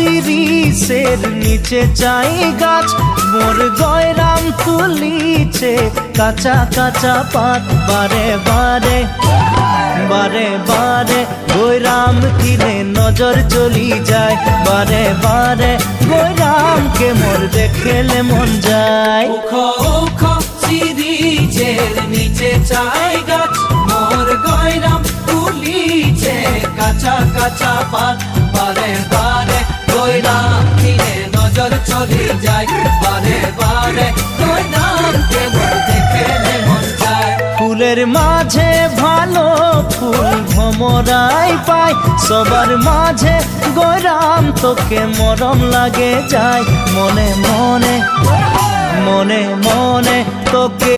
সিরিসের নিচে চাই গাছ, মোর গয়রাম তুলিছে কাঁচা কাঁচা পাত। বারে বারে বারে বারে গয়রাম কিনে নজর চলি যায়, বারে বারে গয়রামকে মোর দেখলে মন যায়। উখো উখো সিরিজের নিচে চাই গাছ, মোর গয়রাম তুলিছে কাঁচা কাঁচা পাত। বারে বারে গয়রাম কিনে নজর চলি যায়, বারে বারে গয়রামকে মোর দেখলে মন যায়। ফুলের মাঝে ভালো ফুল ভমরাই পায়, সবার মাঝে গয়রাম তোকে মরম লাগে যায়। মনে মনে মনে মনে তোকে